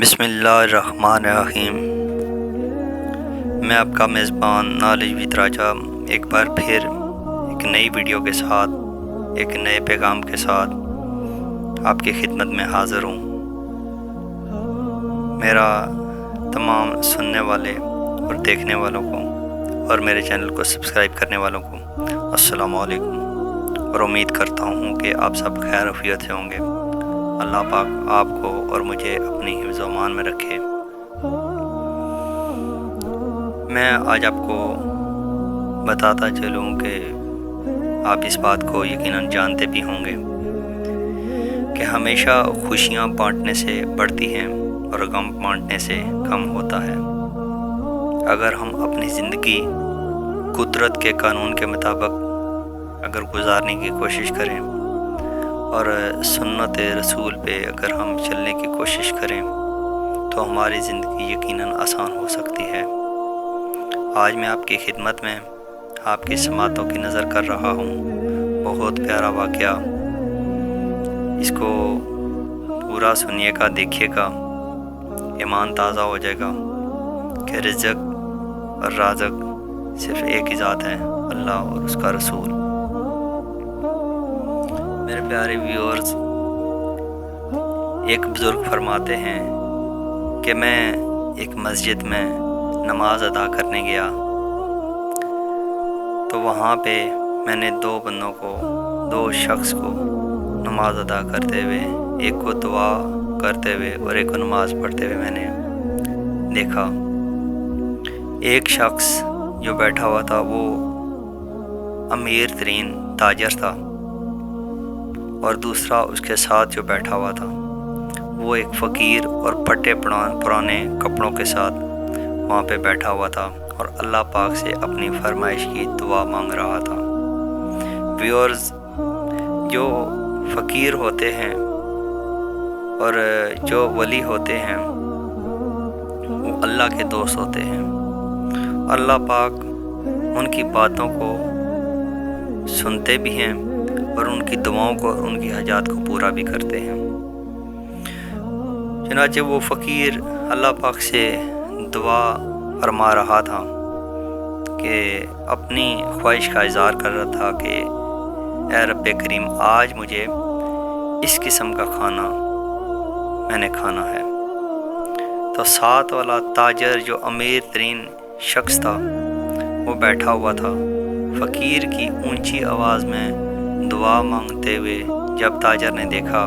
بسم اللہ الرحمن الرحیم۔ میں آپ کا میزبان نالج ود راجہ ایک بار پھر ایک نئی ویڈیو کے ساتھ ایک نئے پیغام کے ساتھ آپ کی خدمت میں حاضر ہوں۔ میرا تمام سننے والے اور دیکھنے والوں کو اور میرے چینل کو سبسکرائب کرنے والوں کو السلام علیکم، اور امید کرتا ہوں کہ آپ سب خیر عافیت سے ہوں گے۔ اللہ پاک آپ کو اور مجھے اپنی حفظ و امان میں رکھے۔ میں آج آپ کو بتاتا چلوں کہ آپ اس بات کو یقیناً جانتے بھی ہوں گے کہ ہمیشہ خوشیاں بانٹنے سے بڑھتی ہیں اور غم بانٹنے سے کم ہوتا ہے۔ اگر ہم اپنی زندگی قدرت کے قانون کے مطابق اگر گزارنے کی کوشش کریں اور سنت رسول پہ اگر ہم چلنے کی کوشش کریں تو ہماری زندگی یقیناً آسان ہو سکتی ہے۔ آج میں آپ کی خدمت میں آپ کی سماعتوں کی نظر کر رہا ہوں بہت پیارا واقعہ۔ اس کو پورا سنیے گا، دیکھیے گا، ایمان تازہ ہو جائے گا کہ رزق اور رازق صرف ایک ہی ذات ہے، اللہ اور اس کا رسول۔ میرے پیارے ویورز، ایک بزرگ فرماتے ہیں کہ میں ایک مسجد میں نماز ادا کرنے گیا تو وہاں پہ میں نے دو شخص کو نماز ادا کرتے ہوئے، ایک کو دعا کرتے ہوئے اور ایک کو نماز پڑھتے ہوئے میں نے دیکھا۔ ایک شخص جو بیٹھا ہوا تھا وہ امیر ترین تاجر تھا، اور دوسرا اس کے ساتھ جو بیٹھا ہوا تھا وہ ایک فقیر اور پھٹے پرانے کپڑوں کے ساتھ وہاں پہ بیٹھا ہوا تھا اور اللہ پاک سے اپنی فرمائش کی دعا مانگ رہا تھا۔ ویورز، جو فقیر ہوتے ہیں اور جو ولی ہوتے ہیں وہ اللہ کے دوست ہوتے ہیں۔ اللہ پاک ان کی باتوں کو سنتے بھی ہیں اور ان کی دعاؤں کو اور ان کی حاجات کو پورا بھی کرتے ہیں۔ چنانچہ وہ فقیر اللہ پاک سے دعا فرما رہا تھا کہ اپنی خواہش کا اظہار کر رہا تھا کہ اے رب کریم، آج مجھے اس قسم کا کھانا میں نے کھانا ہے۔ تو ساتھ والا تاجر جو امیر ترین شخص تھا وہ بیٹھا ہوا تھا، فقیر کی اونچی آواز میں دعا مانگتے ہوئے جب تاجر نے دیکھا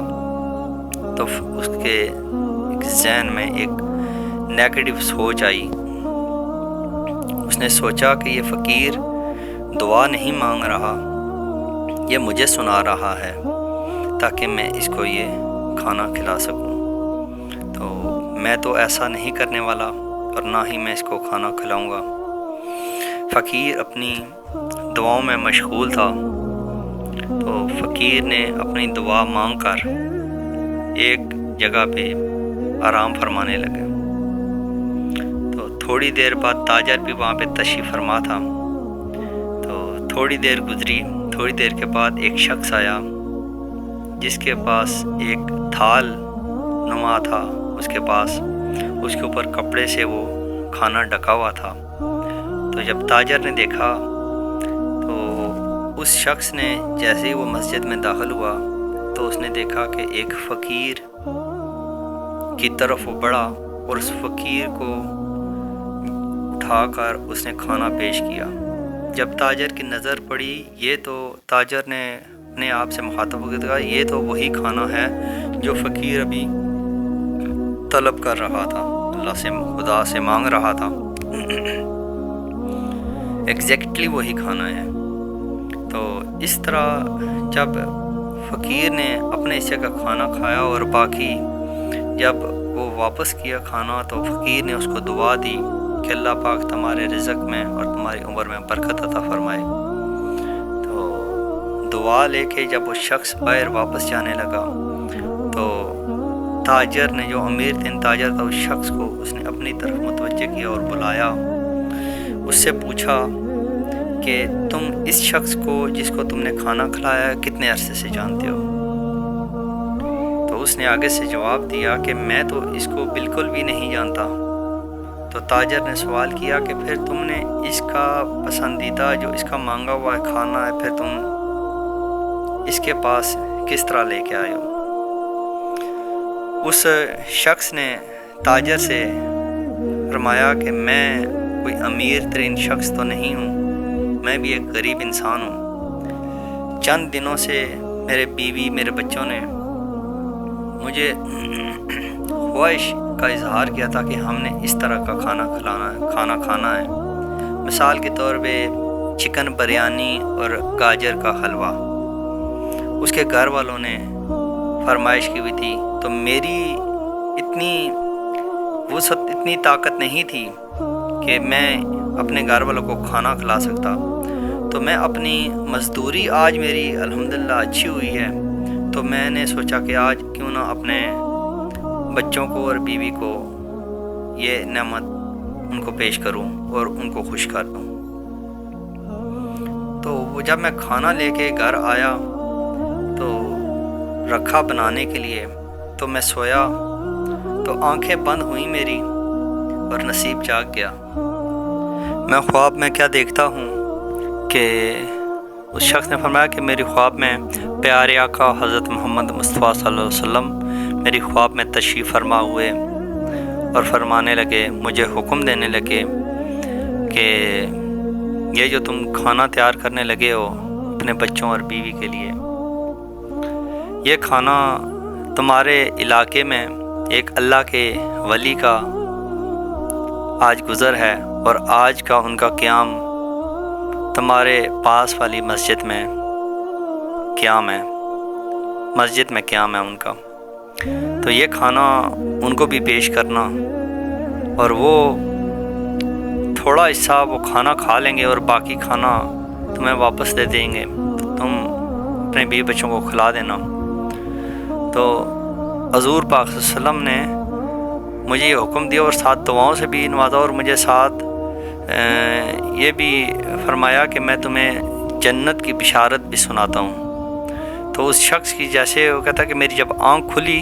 تو اس کے ذہن میں ایک نیگیٹو سوچ آئی۔ اس نے سوچا کہ یہ فقیر دعا نہیں مانگ رہا، یہ مجھے سنا رہا ہے تاکہ میں اس کو یہ کھانا کھلا سکوں، تو میں تو ایسا نہیں کرنے والا اور نہ ہی میں اس کو کھانا کھلاؤں گا۔ فقیر اپنی دعاؤں میں مشغول تھا، تو فقیر نے اپنی دعا مانگ کر ایک جگہ پہ آرام فرمانے لگا۔ تو تھوڑی دیر بعد تاجر بھی وہاں پہ تشریف فرما تھا۔ تو تھوڑی دیر گزری، تھوڑی دیر کے بعد ایک شخص آیا جس کے پاس ایک تھال نما تھا، اس کے اوپر کپڑے سے وہ کھانا ڈھکا ہوا تھا۔ تو جب تاجر نے دیکھا تو اس شخص نے جیسے ہی وہ مسجد میں داخل ہوا تو اس نے دیکھا کہ ایک فقیر کی طرف وہ بڑھا اور اس فقیر کو اٹھا کر اس نے کھانا پیش کیا۔ جب تاجر کی نظر پڑی، یہ تو تاجر نے اپنے آپ سے مخاطب ہو کے کہا، یہ تو وہی کھانا ہے جو فقیر ابھی طلب کر رہا تھا، اللہ سے، خدا سے مانگ رہا تھا، ایگزیکٹلی وہی کھانا ہے۔ تو اس طرح جب فقیر نے اپنے حصے کا کھانا کھایا اور باقی جب وہ واپس کیا کھانا تو فقیر نے اس کو دعا دی کہ اللہ پاک تمہارے رزق میں اور تمہاری عمر میں برکت عطا فرمائے۔ تو دعا لے کے جب وہ شخص باہر واپس جانے لگا تو تاجر نے، جو امیر ترین تاجر تھا، اس شخص کو اس نے اپنی طرف متوجہ کیا اور بلایا۔ اس سے پوچھا کہ تم اس شخص کو جس کو تم نے کھانا کھلایا کتنے عرصے سے جانتے ہو؟ تو اس اس نے آگے سے جواب دیا کہ میں تو اس کو بالکل بھی نہیں جانتا۔ تو تاجر نے سوال کیا کہ پھر تم نے اس کا پسندیدہ جو اس کا مانگا ہوا کھانا ہے پھر تم اس کے پاس کس طرح لے کے آئے ہو؟ اس شخص نے تاجر سے فرمایا کہ میں کوئی امیر ترین شخص تو نہیں ہوں، میں بھی ایک غریب انسان ہوں۔ چند دنوں سے میرے بیوی میرے بچوں نے مجھے خواہش کا اظہار کیا تھا کہ ہم نے اس طرح کا کھانا کھانا ہے، مثال کے طور پہ چکن بریانی اور گاجر کا حلوہ۔ اس کے گھر والوں نے فرمائش کی ہوئی تھی، تو میری اتنی طاقت نہیں تھی کہ میں اپنے گھر والوں کو کھانا کھلا سکتا۔ تو میں اپنی مزدوری آج میری الحمدللہ اچھی ہوئی ہے، تو میں نے سوچا کہ آج کیوں نہ اپنے بچوں کو اور بیوی کو یہ نعمت ان کو پیش کروں اور ان کو خوش کر دوں۔ تو وہ جب میں کھانا لے کے گھر آیا تو رکھا بنانے کے لیے، تو میں سویا تو آنکھیں بند ہوئیں میری اور نصیب جاگ گیا۔ میں خواب میں کیا دیکھتا ہوں کہ اس شخص نے فرمایا کہ میری خواب میں پیارے آقا حضرت محمد مصطفیٰ صلی اللہ علیہ وسلم میری خواب میں تشریف فرما ہوئے اور فرمانے لگے، مجھے حکم دینے لگے کہ یہ جو تم کھانا تیار کرنے لگے ہو اپنے بچوں اور بیوی کے لیے، یہ کھانا تمہارے علاقے میں ایک اللہ کے ولی کا آج گزر ہے، اور آج کا ان کا قیام تمہارے پاس والی مسجد میں قیام ہے، مسجد میں قیام ہے ان کا، تو یہ کھانا ان کو بھی پیش کرنا، اور وہ تھوڑا حصہ وہ کھانا کھا لیں گے اور باقی کھانا تمہیں واپس دے دیں گے، تو تم اپنے بیوی بچوں کو کھلا دینا۔ تو حضور پاک صلی اللہ علیہ وسلم نے مجھے یہ حکم دیا اور ساتھ دعاؤں سے بھی نوازا، اور مجھے ساتھ یہ بھی فرمایا کہ میں تمہیں جنت کی بشارت بھی سناتا ہوں۔ تو اس شخص کی جیسے وہ کہتا کہ میری جب آنکھ کھلی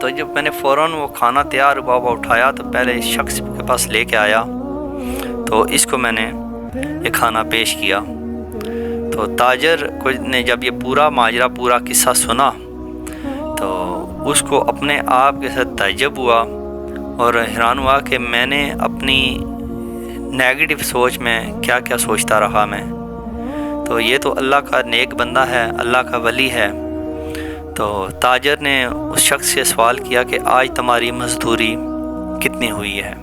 تو جب میں نے فوراً وہ کھانا تیار ہوا وہ اٹھایا تو پہلے اس شخص کے پاس لے کے آیا، تو اس کو میں نے یہ کھانا پیش کیا۔ تو تاجر کو نے جب یہ پورا ماجرا پورا قصہ سنا تو اس کو اپنے آپ کے ساتھ تعجب ہوا اور حیران ہوا کہ میں نے اپنی نیگیٹو سوچ میں کیا کیا سوچتا رہا میں، تو یہ تو اللہ کا نیک بندہ ہے، اللہ کا ولی ہے۔ تو تاجر نے اس شخص سے سوال کیا کہ آج تمہاری مزدوری کتنی ہوئی ہے؟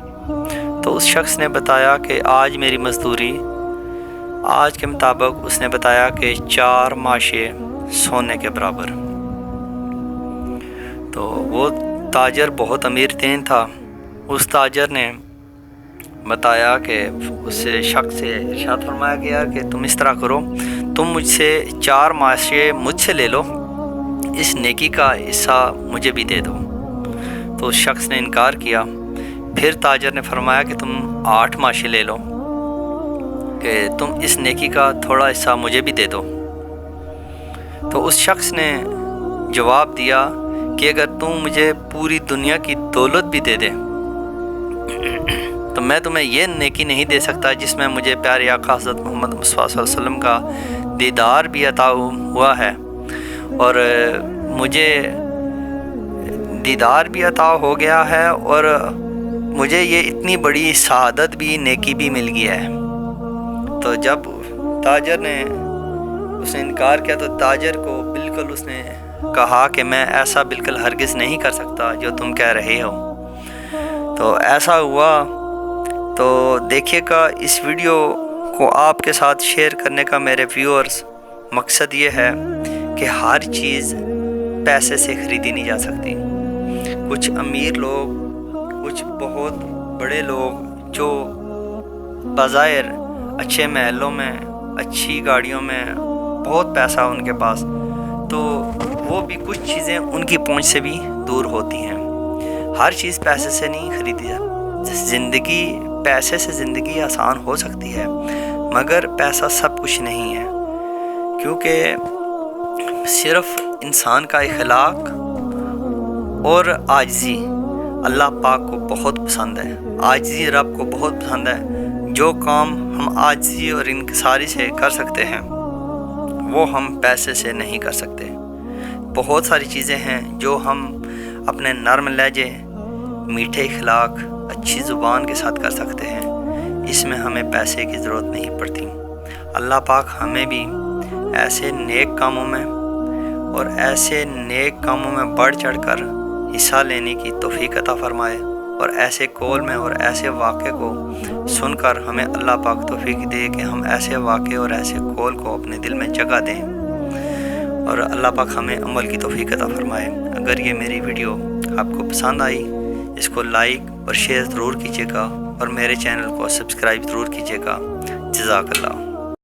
تو اس شخص نے بتایا کہ آج میری مزدوری آج کے مطابق اس نے بتایا کہ 4 ماشے سونے کے برابر۔ تو وہ تاجر بہت امیر ترین تھا۔ اس تاجر نے بتایا کہ اس شخص سے ارشاد فرمایا گیا کہ تم اس طرح کرو، تم مجھ سے 4 ماشے مجھ سے لے لو، اس نیکی کا حصہ مجھے بھی دے دو۔ تو اس شخص نے انکار کیا۔ پھر تاجر نے فرمایا کہ تم 8 ماشے لے لو، کہ تم اس نیکی کا تھوڑا حصہ مجھے بھی دے دو۔ تو اس شخص نے جواب دیا کہ اگر تم مجھے پوری دنیا کی دولت بھی دے دے تو میں تمہیں یہ نیکی نہیں دے سکتا جس میں مجھے پیارے آقا حضرت محمد مصطفیٰ صلی اللہ علیہ وسلم کا دیدار بھی عطا ہوا ہے، اور مجھے دیدار بھی عطا ہو گیا ہے، اور مجھے یہ اتنی بڑی سعادت بھی نیکی بھی مل گیا ہے۔ تو جب تاجر نے اس نے انکار کیا تو تاجر کو بالکل اس نے کہا کہ میں ایسا بالکل ہرگز نہیں کر سکتا جو تم کہہ رہے ہو۔ تو ایسا ہوا۔ تو دیکھیے گا اس ویڈیو کو آپ کے ساتھ شیئر کرنے کا میرے ویورز مقصد یہ ہے کہ ہر چیز پیسے سے خریدی نہیں جا سکتی۔ کچھ امیر لوگ، کچھ بہت بڑے لوگ جو بظاہر اچھے محلوں میں، اچھی گاڑیوں میں، بہت پیسہ ان کے پاس، تو وہ بھی کچھ چیزیں ان کی پہنچ سے بھی دور ہوتی ہیں۔ ہر چیز پیسے سے نہیں خریدی جاتی۔ پیسے سے زندگی آسان ہو سکتی ہے، مگر پیسہ سب کچھ نہیں ہے، کیونکہ صرف انسان کا اخلاق اور عاجزی اللہ پاک کو بہت پسند ہے، عاجزی رب کو بہت پسند ہے۔ جو کام ہم عاجزی اور انکساری سے کر سکتے ہیں وہ ہم پیسے سے نہیں کر سکتے۔ بہت ساری چیزیں ہیں جو ہم اپنے نرم لہجے، میٹھے اخلاق، اچھی زبان کے ساتھ کر سکتے ہیں، اس میں ہمیں پیسے کی ضرورت نہیں پڑتی۔ اللہ پاک ہمیں بھی ایسے نیک کاموں میں اور ایسے نیک کاموں میں بڑھ چڑھ کر حصہ لینے کی توفیق عطا فرمائے، اور ایسے قول میں اور ایسے واقعے کو سن کر ہمیں اللہ پاک توفیق دے کہ ہم ایسے واقعے اور ایسے قول کو اپنے دل میں جگہ دیں، اور اللہ پاک ہمیں عمل کی توفیق عطا فرمائے۔ اگر یہ میری ویڈیو آپ کو پسند آئی، اس کو لائک اور شیئر ضرور کیجیے گا، اور میرے چینل کو سبسکرائب ضرور کیجیے گا۔ جزاک اللہ۔